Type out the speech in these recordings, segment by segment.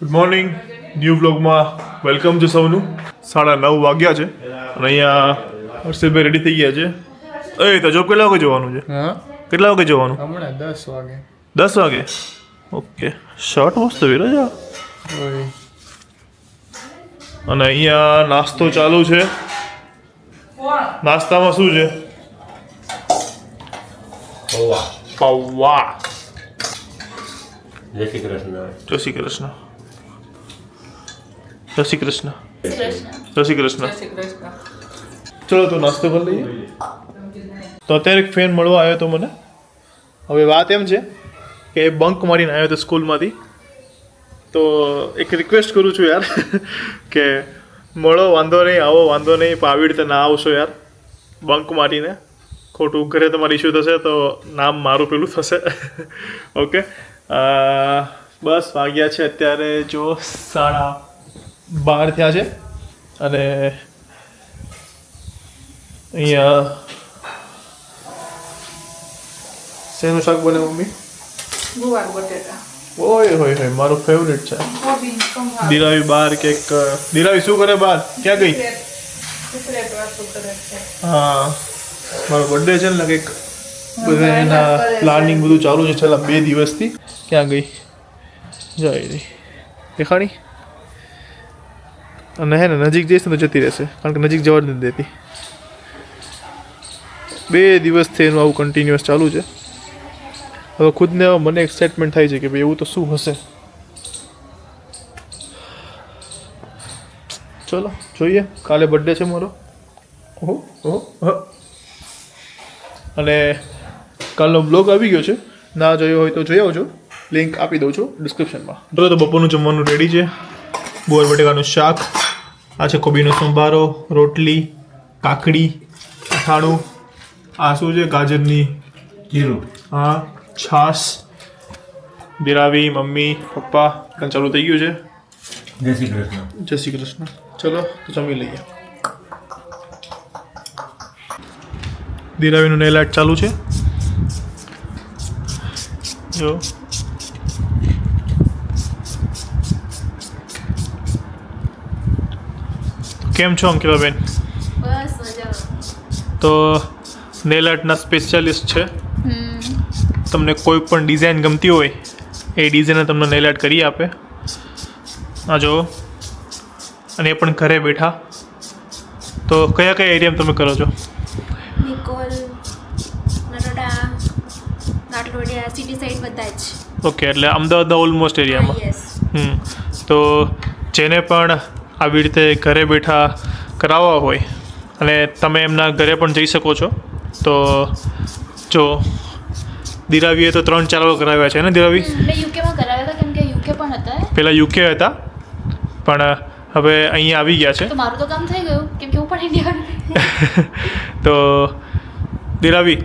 Good morning new વ્લોગમાં welcome છે સૌનું. 9:30 વાગ્યા છે અને અહીંયા હર્ષિતભાઈ રેડી થઈ ગયા છે. એ તો જોબ કેટલા વાગે જવાનું છે? હા, કેટલા વાગે જવાનું? હમણાં 10 વાગે. 10 વાગે. ઓકે, શર્ટ મસ્ત વિરાજ. ઓય, અને અહીંયા નાસ્તો ચાલુ છે. નાસ્તામાં શું છે? પૌવા. જય શ્રી કૃષ્ણ. જય શ્રી કૃષ્ણ. જય શ્રી કૃષ્ણ. જય શ્રી કૃષ્ણ. ચલો તો નાસ્તો કરી લઈએ. તો અત્યારે એક ફ્રેન્ડ મળવા આવ્યો તો મને. હવે વાત એમ છે કે એ બંક મારીને આવ્યો હતો સ્કૂલમાંથી. તો એક રિક્વેસ્ટ કરું છું યાર કે મળો, વાંધો નહીં, આવો વાંધો નહીં, પણ આવી રીતે ના આવશો યાર બંક મારીને. ખોટું ઘરે તમારી ઇસ્યુ થશે તો નામ મારું પેલું થશે. ઓકે, બસ વાગ્યા છે અત્યારે જો 12:30 થયા છે. અને અહીંયા શેનું શાક બને મમ્મી? ગુવાર બટેટા. ઓય હોય હોય, મારું ફેવરેટ છે. દિરાવી બાર કેક. દિરાવી શું કરે બાર? ક્યાં ગઈ? હા, મારો બર્થડે છે ને, કંઈક બધા એના પ્લાનિંગ બધું ચાલુ છે છેલ્લા 2 દિવસથી. ક્યાં ગઈ? જઈ રહી દેખાણી. અને હે ને નજીક જઈશ ને તો જતી રહેશે, કારણ કે નજીક જવા જ નથી દેતી. 2 દિવસથી એનું આવું કન્ટિન્યુઅસ ચાલુ છે. હવે ખુદને મને એક્સાઇટમેન્ટ થાય છે કે ભાઈ એવું તો શું હશે. ચલો જોઈએ, કાલે બર્થડે છે મારો. ઓહો ઓહો. અને કાલનો બ્લોગ આવી ગયો છે, ના જોયો હોય તો જોઈ આવજો, લિંક આપી દઉં છું ડિસ્ક્રિપ્શનમાં. તો બપોરનું જમવાનું રેડી છે. બોર બટેકાનું શાક, આ છે કોબીનો સંભારો, રોટલી, કાકડી, અથાણું, આ શું છે ગાજરની જીરું. હા, છાશ. દિરાવી, મમ્મી, પપ્પા ચાલુ થઈ ગયું છે. જય શ્રી કૃષ્ણ. જય શ્રી કૃષ્ણ. ચલો તો જમી લઈએ. દિરાવીનું નેલ આર્ટ ચાલુ છે જો. કેમ છો અંકિતાબેન? બસ મજામાં. તો નેલ આર્ટના સ્પેશિયાલિસ્ટ છે. તમને કોઈ પણ ડિઝાઇન ગમતી હોય એ ડિઝાઇનને તમને નેલ આર્ટ કરી આપે. આ જો, અને એ પણ ઘરે બેઠા. તો કયા કયા એરિયામાં તમે કરો છો? નિકોલ, નરોડા, નાટલોડિયા, સિટી સાઈડ બધા જ. ઓકે, એટલે અમદાવાદના ઓલમોસ્ટ એરિયામાં. યસ. તો જેને પણ આવી રીતે ઘરે બેઠા કરાવવા હોય અને તમે એમના ઘરે પણ જઈ શકો છો. તો જો દિરાવીએ તો 3-4 વાર કરાવ્યા છે ને દિરાવી? મેં યુકેમાં કરાવ્યા હતા, કેમ કે યુકે પણ હતા. પહેલાં યુકે હતા પણ હવે અહીંયા આવી ગયા છે. તો મારું તો કામ થઈ ગયું, કેમ કે હું પણ ઇન્ડિયા. તો દિરાવી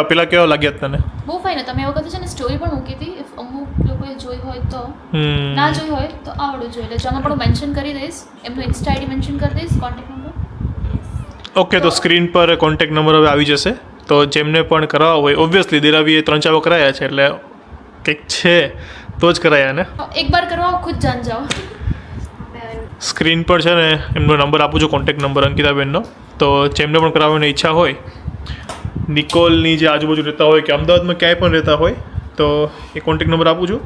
પેલા કેવા લાગ્યા તને? બહુ ફાઇન હતા. મેં એ વખતે છે ને સ્ટોરી પણ મૂકી હતી. ઇફ અમુક લોકોએ જોઈ હોય તો, ના જોઈ હોય તો આવડું જોઈ લેજો. આમાં પણ હું મેન્શન કરી દઈશ, એમનું ઇન્સ્ટા આઈડી મેન્શન કરી દઈશ, કોન્ટેક્ટ નંબર. ઓકે, તો સ્ક્રીન પર કોન્ટેક્ટ નંબર હવે આવી જશે. તો જેમને પણ કરાવવા હોય, ઓબ્વિયસલી દિરાવીએ 3-4 વાર કરાયા છે એટલે કંઈક છે તો જ કરાયા ને. એક બાર કરવા ખુદ જાન જાઓ. સ્ક્રીન પર છે ને એમનો નંબર આપું છું, કોન્ટેક્ટ નંબર અંકિતાબેનનો. તો જેમને પણ કરાવવાની ઈચ્છા હોય, નિકોલની જે આજુબાજુ રહેતા હોય કે અમદાવાદમાં ક્યાંય પણ રહેતા હોય, તો એ કોન્ટેક્ટ નંબર આપું છું,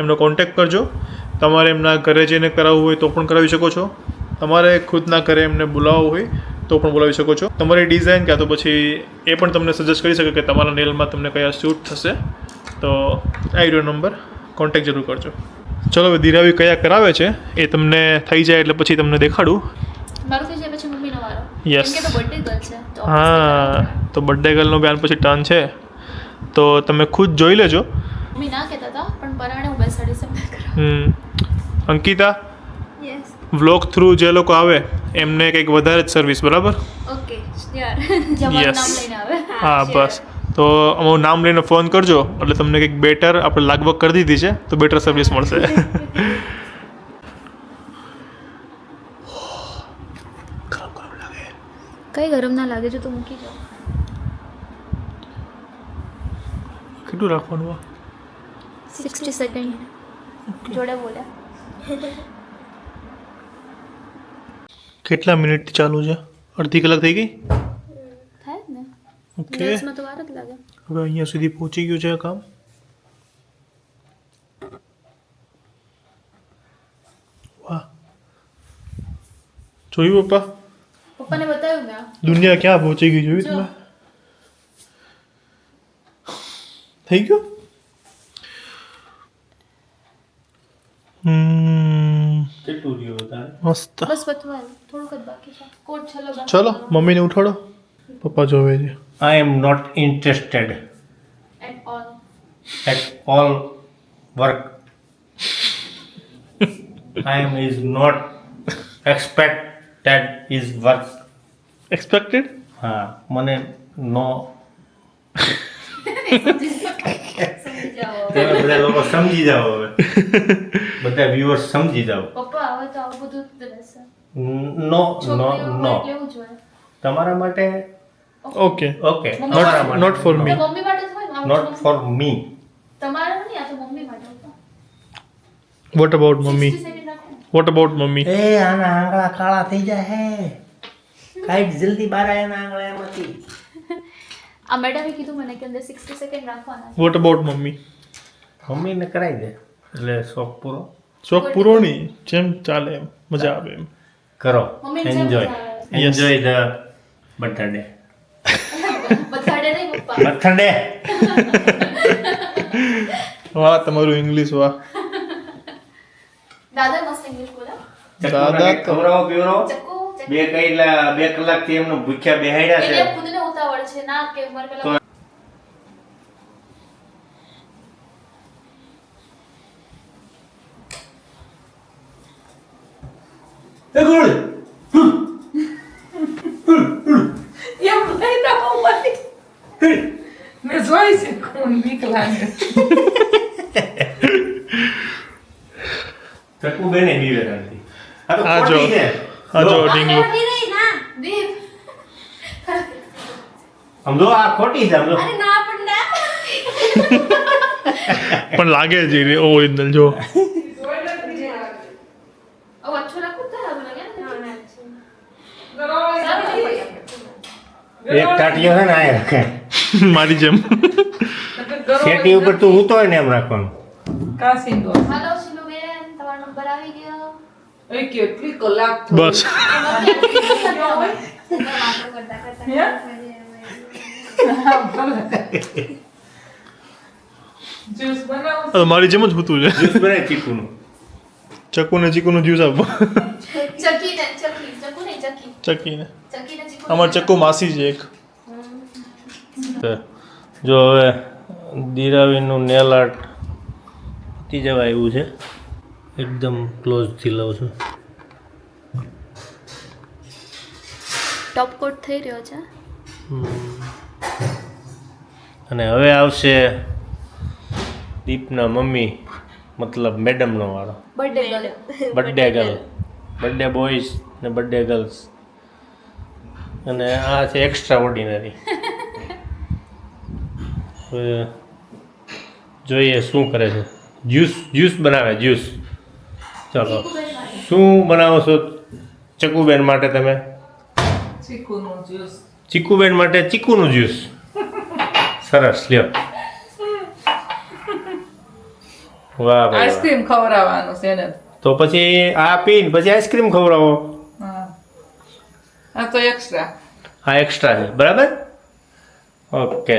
એમનો કોન્ટેક્ટ કરજો. તમારે એમના ઘરે જઈને કરાવવું હોય તો પણ કરાવી શકો છો. તમારે ખુદના ઘરે એમને બોલાવવું હોય તો પણ બોલાવી શકો છો. તમારી ડિઝાઇન ક્યાં તો પછી એ પણ તમને સજેસ્ટ કરી શકે કે તમારા નેલમાં તમને કયા શૂટ થશે. તો આ રહ્યો નંબર, કોન્ટેક્ટ જરૂર કરજો. ચલો હવે દિરાવી કયા કરાવે છે એ તમને થઈ જાય એટલે પછી તમને દેખાડું. મારું થઈ જાય પછી મમ્મીનો વારો. યસ. કેમ કે તો બર્થડે ગર્લ છે તો હા, તો બર્થડે ગર્લનો બેન પછી ટર્ન છે, તો તમે ખુદ જોઈ લેજો. મમ્મી ના કહેતા હતા પણ પરાણે હું બેસાડીશ એમને કરાવ. અંકિતા, યસ. વ્લોગ થ્રુ જે લોકો આવે એમને કંઈક વધારે જ સર્વિસ, બરાબર? ઓકે યાર. જમવાનું Yes. નામ લઈને આવે. હા બસ. તો અમારું નામ લઈને ફોન કરજો એટલે તમને કંઈક બેટર, આપણે લાગવગ કરી દીધી છે તો બેટર સર્વિસ મળશે. કઈ ગરમ ના લાગે છે તો મૂકી જાઓ. કેટલું રાખવાનું? 60 સેકન્ડ જોડે બોલ્યા. કેટલા મિનિટ ચાલુ છે? અડધી કલાક થઈ ગઈ. થાય જ ને ઓકે, નેલ્સમાં તો વાર જ લાગે. હવે અહીંયા સુધી પહોંચી ગયું છે આ કામ. વાહ, જોયું પપ્પા? પપ્પાને બતાવ્યું મેં આ. દુનિયા ક્યાં પહોંચી ગઈ જોયું તમે? થઈ ગયું. કેટલું રહ્યું તારે? મસ્ત. બસ પતવા થોડુંક જ બાકી છે. કોટ છેલ્લો બાકી. ચલો મમ્મીને ઉઠાડો, પપ્પા જોવે છે. I am not interested at all. at all work. I am is not expected is work. Expected. હા મને નો તમે બધા લોકો સમજી જાઓ હવે બધા વ્યુઅર્સ સમજી જાઓ પપ્પા હવે તો આવું બધું જ રહેશે. નો નો છોકરીઓ નો એટલે એવું જ હોય. તમારા માટે ઓકે, ઓકે નોટ ફોર તો મી. મમ્મી માટે જ હોય ને આવું નોટ ફોર મી તમારે નહીં, આ તો મમ્મી માટે હોય. What about mummy? 60 સેકન્ડ રાખો ને. What about mummy? એ આના આંગળા કાળા થઈ જાય હે કાઈ જલ્દી બહાર આયા ના આંગળા એમાંથી આ મેડમે કીધું મને કે અંદર 60 સેકન્ડ રાખવાના છે. What about mummy? મમ્મીને કરાવી દે એટલે શોખ પૂરો શોખ પૂરો નહીં, જેમ ચાલે એમ મજા આવે એમ કરો મમ્મીને જેમ એન્જોય મજા આવે. એન્જોય ધ બર્થડે બધાડે નહીં પપ્પા. બર્થડે વાહ, તમારું ઇંગ્લિશ વાહ. દાદા મસ્ત ઇંગ્લિશ બોલે. દાદા તો ખવડાવો પીવડાવો ચક્કુ બે કલાકથી એમનું ભૂખ્યા બેહાડ્યા એને છે ખુદને ઉતાવળ છે ના કે મારે પેલા એ ગુડ એમ લઈ દો મને મેં જોઈ છે કોણ બીક લાગે ચકુ બેને વિવેકાનંદી આ તો આ જો ખોટી છે આ જો જો, ઢીંગલો. નહીં ના દેવ સમજો આ ખોટી છે સમજો અરે ના પણ ના પણ લાગે છે ઓરિજિનલ. જો ઓ અચ્છો લાગુ તો સારું લાગે ને સારું નહીં પડ્યા. એક ટાટિયો છે ને આ રાખે મારી જેમ. શેટી ઉપર તું ઊતો હોય ને એમ રાખવાનું કાસી દો હાલો શીલુબેન તમારો નંબર આવી ગયો. એ કેટલી કલાક બસ જ્યુસ બનાવો આ તો મારી જેમ જ હોતું છે. જ્યુસ બનાય ચીકુનું ચકુ ને ચીકુનું જ્યુસ આપો. ચકીને ચકીને ચીકુ અમાર ચક્કુ માસી છે એક. જો હવે દીરાવીનું નેલ આર્ટ પતી જવા આવ્યું છે એકદમ ક્લોઝથી લઉં છું ટોપ કોટ થઈ રહ્યો છે. અને હવે આવશે દીપના મમ્મી મતલબ મેડમનો વાળો birthday girl. Birthday girl birthday boys ને બર્થડે ગર્લ્સ અને આ છે એક્સ્ટ્રા ઓર્ડિનરી હવે જોઈએ શું કરે છે જ્યુસ બનાવે જ્યુસ ચાલો શું બનાવો છો ચકુબેન માટે તમે ચીકુનું જ્યુસ ચીકુબેન માટે ચીકુનું જ્યુસ સરસ લ્યો વાહ ભાઈ વાહ. આઈસ્ક્રીમ ખવડાવવાનું છે ને તો પછી આ પીને પછી આઈસ્ક્રીમ ખવડાવો હા આ તો એક્સ્ટ્રા આ એક્સ્ટ્રા છે બરાબર ઓકે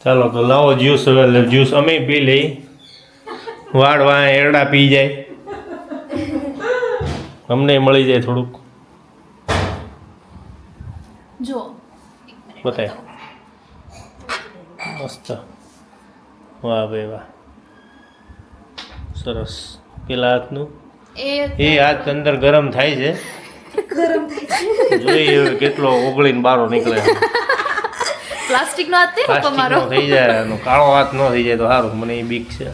ચાલો તો લાવો જ્યુસ હવે જ્યુસ અમે પી લઈ વાળવા એરડા પી જાય અમને મળી જાય થોડુંક જો બતાય મસ્ત વાહ ભાઈ વાહ સરસ પેલા હાથનું એ હાથ અંદર ગરમ થાય છે જોઈએ હવે કેટલો ઓગળીને બારો નીકળે પ્લાસ્ટિક નો હાથ નહીં પપ્પા પ્લાસ્ટિક મારો. નો થઈ જાય એનો કાળો હાથ ન થઈ જાય તો સારું મને એ બીક છે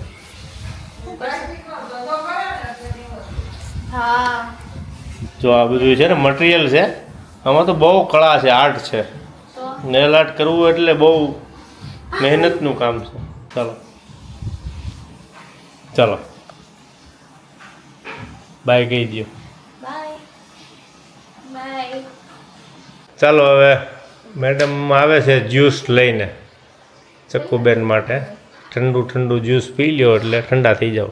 હા જો આ બધું છે ને મટીરિયલ છે આમાં તો બહુ કળા છે આર્ટ છે તો નેલ આર્ટ કરવું એટલે બહુ મહેનતનું કામ છે ચાલો ચાલો બાય કહી દો. Bye bye. ચાલો હવે મેડમ આવે છે જ્યુસ લઈને ચક્કુબેન માટે. ઠંડુ ઠંડુ જ્યુસ પી લ્યો એટલે ઠંડા થઈ જાઓ.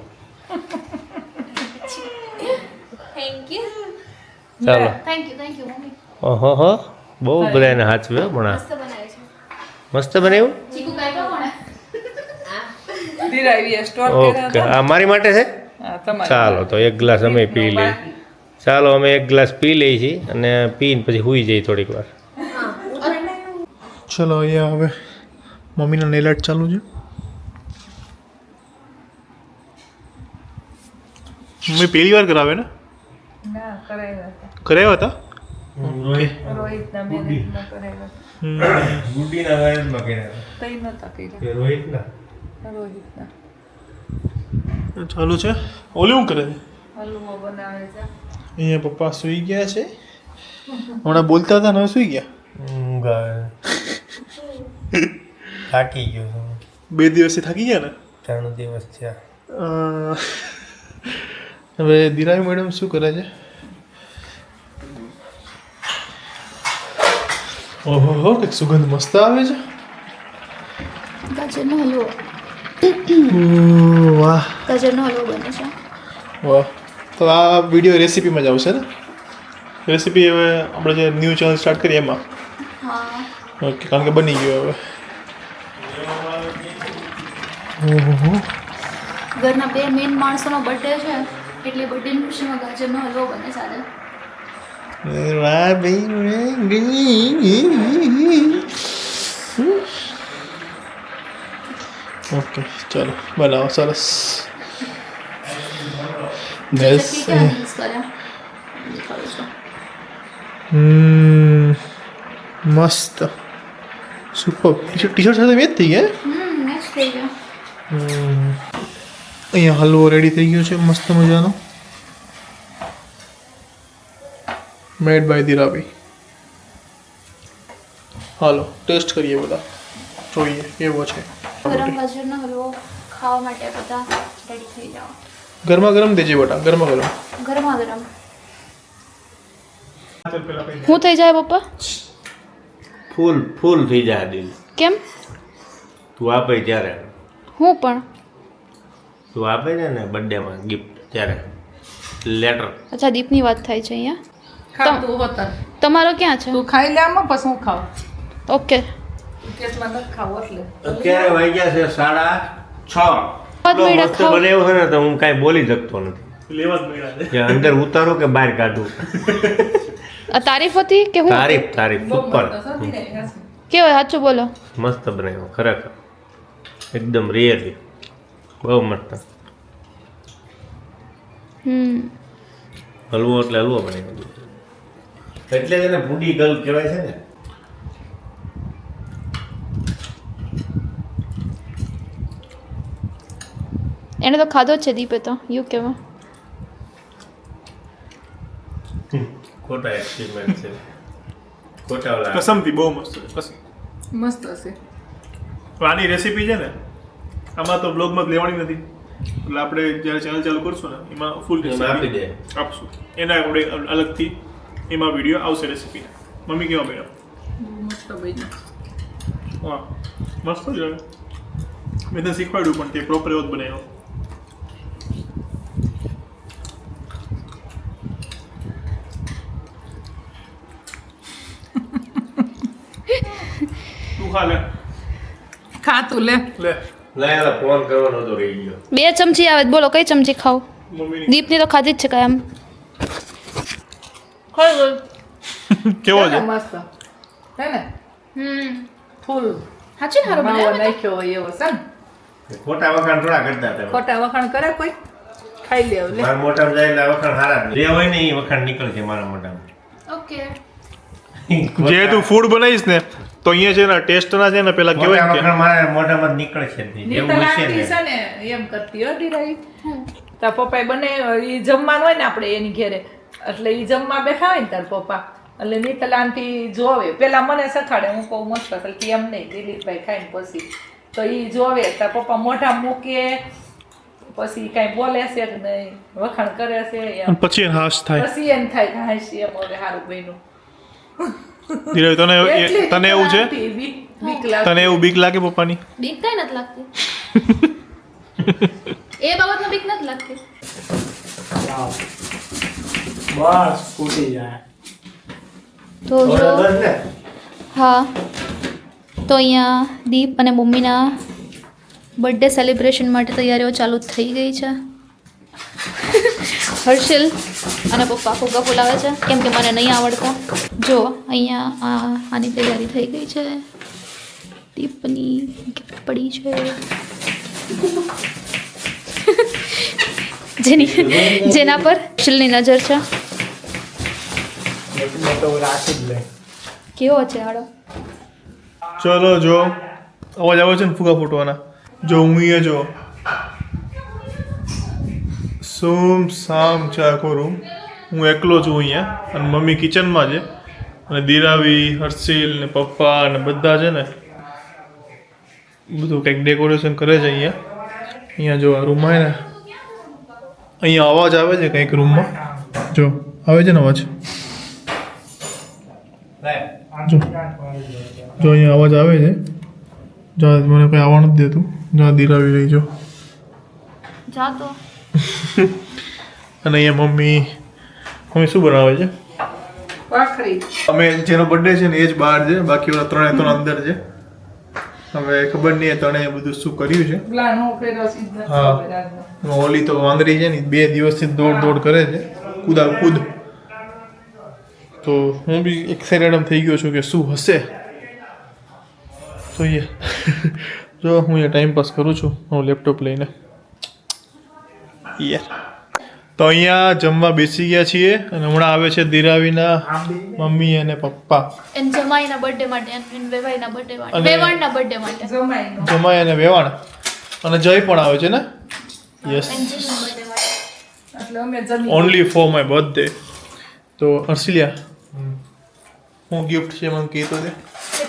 Thank you. ચાલો. થેન્ક યુ મમ્મી. ઓહો હો બહુ બધાને હાચવે પણ મસ્ત બનાવે છે. મસ્ત બનાવ્યું. ચીકુ કાપ્યા કોણે? ધીરાવી સ્ટોર ઓકે આ મારી માટે છે. ચાલો તો એક ગ્લાસ અમે પી લઈએ. ચાલો અમે એક ગ્લાસ પી લઈએ છીએ અને પીને પછી સૂઈ જઈએ થોડીક વાર. ચલો અહીંયા હવે મમ્મીના નેલ આર્ટ ચાલુ છે. મમ્મી પહેલી વાર કરાવે ને? ના કરાવ્યા હતા. કરાવ્યા હતા? રોહિતના મેરેજમાં કરાવ્યા ગુડીના વાયરમાં કર્યા તઈ નહોતા કર્યા કે રોહિતના. રોહિતના ચાલુ છે. ઓલી શું કરે છે? હલવો બનાવે છે. અહીંયા પપ્પા સૂઈ ગયા છે. હમણાં બોલતા હતા ને હવે સૂઈ ગયા. ઊંઘ આવે. થાકી ગયો છું. 2 દિવસથી થાકી ગયા ને? 3 દિવસ થયા. હવે દિરાવી મેડમ શું કરે છે? ઓહો કંઈક સુગંધ મસ્ત આવે છે. ગાજરનો હલવો. વાહ ગાજરનો હલવો બને છે. વાહ. તો આ વિડીયો રેસીપીમાં જ આવશે ને? રેસીપી હવે આપણે જે ન્યૂ ચેનલ સ્ટાર્ટ કરીએ એમાં. હા. ઓકે કારણ કે બની ગયો હવે. ઓહો ઘરના 2 મેઇન માણસોનો બર્થડે છે એટલે બર્થડેની ખુશીમાં ગાજરનો હલવો બને સાથે. વાહ ભાઈ. ઓકે ચાલો બનાવો સરસ. ગેસ કેવા મિક્સ કર્યા દેખાડું છું. મસ્ત સુપર. ટી શર્ટ સાથે મેચ થઈ ગયા. મેચ થઈ ગયો. અહીંયા હલવો રેડી થઈ ગયો છે મસ્ત મજાનો. Made by દિરાવી. હાલો ટેસ્ટ કરીએ બધા જોઈએ કેવો છે. ગરમ ગાજરનો હલવો ખાવા માટે બધા રેડી થઈ જાઓ. ગરમા ગરમ દેજે બેટા ગરમા ગરમ. ગરમા ગરમ. શું થઈ જાય પપ્પા? ફૂલ થઈ જાય દિલ. કેમ? તું આપે ત્યારે હું પણ તું આપે છે ને બર્થડેમાં ગિફ્ટ ત્યારે લેટર. અચ્છા દીપની વાત થાય છે અહીંયા. ખાતું હોતા તમારો ક્યાં છે? તું ખાઈ લે આમાં પછી હું ખાવ ઓકે. કેસમાં નથી ખાવું એટલે અત્યારે વાગ્યા છે 6:30. બાદ મેળા મસ્ત ખાવ. બનાવ્યો છે ને તો હું કાંઈ બોલી શકતો નથી. લેવા જ મળ્યા છે. કે અંદર ઉતારો કે બહાર કાઢું. આ તારીફ હતી કે હું? તારીફ બહુ સુપર. મસ્ત છે, ધીરાવી. કેવો સાચું બોલો. મસ્ત બનાવ્યો ખરેખર એકદમ રિયલી બહુ મસ્ત. હલવો એટલે હલવો બનાવ્યો એટલે એને પૂડી ગલ કહેવાય છે ને. એને તો ખાધો જ છે દીપે તો યુકેમાં. ખોટા એક્સપેરિમેન્ટ છે ખોટા ઓલા. કસમથી બહુ મસ્ત છે કસમ. મસ્ત હશે આની રેસીપી છે ને આમાં તો બ્લોગમાં જ લેવાની નથી એટલે આપણે જ્યારે ચેનલ ચાલુ કરશું ને એમાં ફૂલ એમાં આપી દે. આપશું એના આપણે અલગથી એમાં વિડીયો આવશે રેસીપી. મમ્મી કેવા બેટા? મસ્ત બન્યું હા મસ્ત જ આવે. મેં તને શીખવાડ્યું પણ તે પ્રોપર એવો જ બનાવ્યો. તું ખા લે ખાતું લે લે ના યાર ફોન કરવાનો તો રહી ગયો. 2 ચમચી આવે બોલો કઈ ચમચી ખાવ? મમ્મીની દીપની તો ખાધી જ છે કાયમ. કેવો છે? મસ્ત હે ને ફૂલ સાચી હારો માવો બનાવ્યો. નાખ્યો હોય એવો છે ને ખોટા વખાણ થોડા કરતા હતા. ખોટા વખાણ કરે કોઈ ખાઈ લે લે મારા મોઢામાં જાય એટલે વખાણ હારા જ નહીં. જે હોય ને એ વખાણ નીકળશે મારા મોઢામાં. ઓકે. જે તું ફૂડ બનાવીશ ને તો અહીંયા છે ને ટેસ્ટ ના છે ને પેલા ખોટા કહેવાય ને વખાણ મારા મોઢામાં જ નીકળશે જ નહીં. જેવું નીતલ હશે આંટી ને છે ને એમ કરતી હો ઢીરાઈ તાર પપ્પાએ બને ઈ જમવાનું હોય ને આપણે એની ઘેરે એટલે ઈ જમવા બેઠા હોય ને તાર પપ્પા એટલે નીતલ આંટી જોવે પેલા મને સખાડે હું કહું મસ્ત એટલે એમ નહીં દિલીપભાઈ ખાઈને પછી તો ઈ જોવે તાર પપ્પા મોઢા મૂકે પછી કાંઈ બોલે છે કે નહીં, વખાણ કરે છે અને એમ. પછી એને હાશ થાય. પછી એમ થાય કે હાશી એમ હવે સારું બન્યું. ધીરજ એટલી તને એવું છે? લાગતી, બીક લાગતી. તને એવું બીક લાગે પપ્પાની? બીક કાંઈ નથી લાગતી એ બાબતમાં બીક નથી લાગતી. બસ ફૂટી જાય. તો જો હા, તો અહીંયા દીપ અને મમ્મીના બર્થડે સેલિબ્રેશન માટે તૈયારીઓ ચાલુ થઈ ગઈ છે. હર્ષિલ અને પપ્પા ફુગ્ગા ફૂલાવે છે કેમ કે મને નહીં આવડતા. જો અહીંયા આની તૈયારી થઈ ગઈ છે. દીપની ગિફ્ટ પડી છે જેના પર હર્ષિલની નજર છે. એટલે તો રાખી જ લે. કેવો છે આડો? ચલો જો અવાજ આવે છે ને ફુગા ફૂટવાના. જો હું અહીંયા જો સુમ સામ છે આખો રૂમ. હું એકલો છું અહીંયા અને મમ્મી કિચનમાં છે અને દિરાવી, હર્ષિલ ને પપ્પા અને બધા છે ને બધું કંઈક ડેકોરેશન કરે છે અહીંયા. અહીંયા જો આ રૂમ આવે ને, અહીંયા અવાજ આવે છે કંઈક રૂમમાં. જો આવે છે ને અવાજ? જો જો અહીંયા અવાજ આવે છે. જો મને કોઈ આવવા નથી દેતું. જો દિરાવી રહી જો. જા તો અને અહીંયા મમ્મી શું બનાવે છે? ભાખરી. અમે જેનો બર્થડે છે ને એ જ બહાર છે, બાકી ઓલા ત્રણે ત્રણ અંદર છે. હવે ખબર નહીં એ ત્રણે બધું શું કર્યું છે. પ્લાન હું કર્યો છે જ નથી હા. ખબર આજનો. ઓલી તો વાંદરી છે ને 2 દિવસથી દોડ કરે છે, કૂદ. તો હું બી એક્સાઇટેડ થઈ ગયો છું કે શું હશે. જોઈએ જો હું અહીંયા ટાઈમ પાસ કરું છું હું લેપટોપ લઈને. યાર તો અહીંયા જમવા બેસી ગયા છીએ અને હમણાં આવે છે દિરાવીના મમ્મી અને પપ્પા. એન જમાઈના બર્થડે માટે એન વેવાઈના બર્થડે માટે અને- વેવાણના બર્થડે માટે જમાઈનો. જમાઈ અને વેવાણ અને જય પણ આવે છે ને. યસ, એન જીજુના બર્થડે માટે. એટલે અમે જમી ઓનલી ફોર માય બર્થડે. તો હર્ષિલિયા હું ગિફ્ટ છે મને કીધું છે.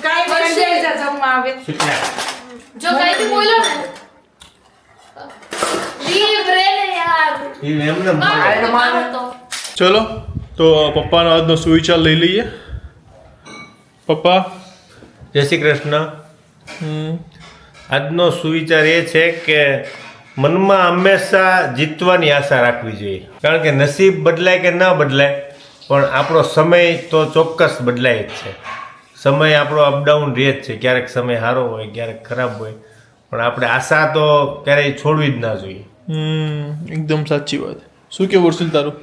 કાંઈ પણ લઈ જા જમવા આવે. જો કઈ બી બોલો ને દીપ રે ને યાર મારો તો ચલો તો પપ્પાનો આજનો સુવિચાર લઈ લઈએ. પપ્પા જય શ્રી કૃષ્ણ. આજનો સુવિચાર એ છે કે મનમાં હંમેશા જીતવાની આશા રાખવી જોઈએ. કારણ કે નસીબ બદલાય કે ન બદલાય પણ આપણો સમય તો ચોક્કસ બદલાય જ છે. સમય આપણો અપડાઉન રહે જ છે. ક્યારેક સમય સારો હોય, ક્યારેક ખરાબ હોય, પણ આપણે આશા તો ક્યારેય છોડવી જ ના જોઈએ. એકદમ સાચી વાત. શું કેવું વર્ષિલ તારું?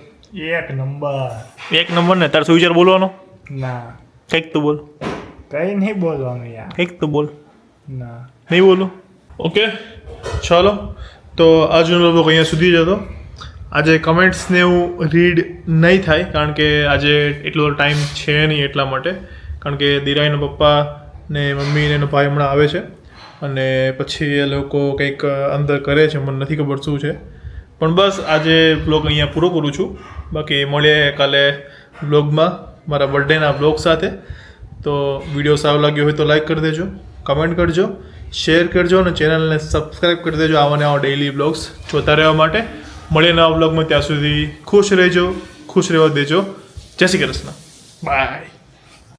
1 નંબર. 1 નંબર ને તારો સુવિચાર બોલવાનો ના કંઈક તો બોલ. કઈ નહીં બોલવાનું યાર. કંઈક તો બોલ. ના નહીં બોલું? ઓકે ચાલો તો આજનો લોકો અહીંયા સુધી જ હતો. આજે કમેન્ટ્સને એવું રીડ નહીં થાય કારણ કે આજે એટલો ટાઈમ છે નહીં એટલા માટે. કારણ કે દિરાઈના પપ્પા ને મમ્મી ને એનો ભાઈ હમણાં આવે છે અને પછી એ લોકો કંઈક અંદર કરે છે, મને નથી ખબર શું છે. પણ બસ આજે બ્લોગ અહીંયા પૂરો કરું છું. બાકી મળીએ કાલે બ્લોગમાં મારા બર્થડેના બ્લોગ સાથે. તો વિડીયો સારો લાગ્યો હોય તો લાઈક કરી દેજો, કમેન્ટ કરજો, શેર કરજો અને ચેનલને સબસ્ક્રાઈબ કરી દેજો આવા ને આવા ડેઈલી બ્લોગ્સ જોતા રહેવા માટે. મળીએ નવા બ્લોગમાં. ત્યાં સુધી ખુશ રહેજો, ખુશ રહેવા દેજો. જય શ્રી કૃષ્ણ. બાય.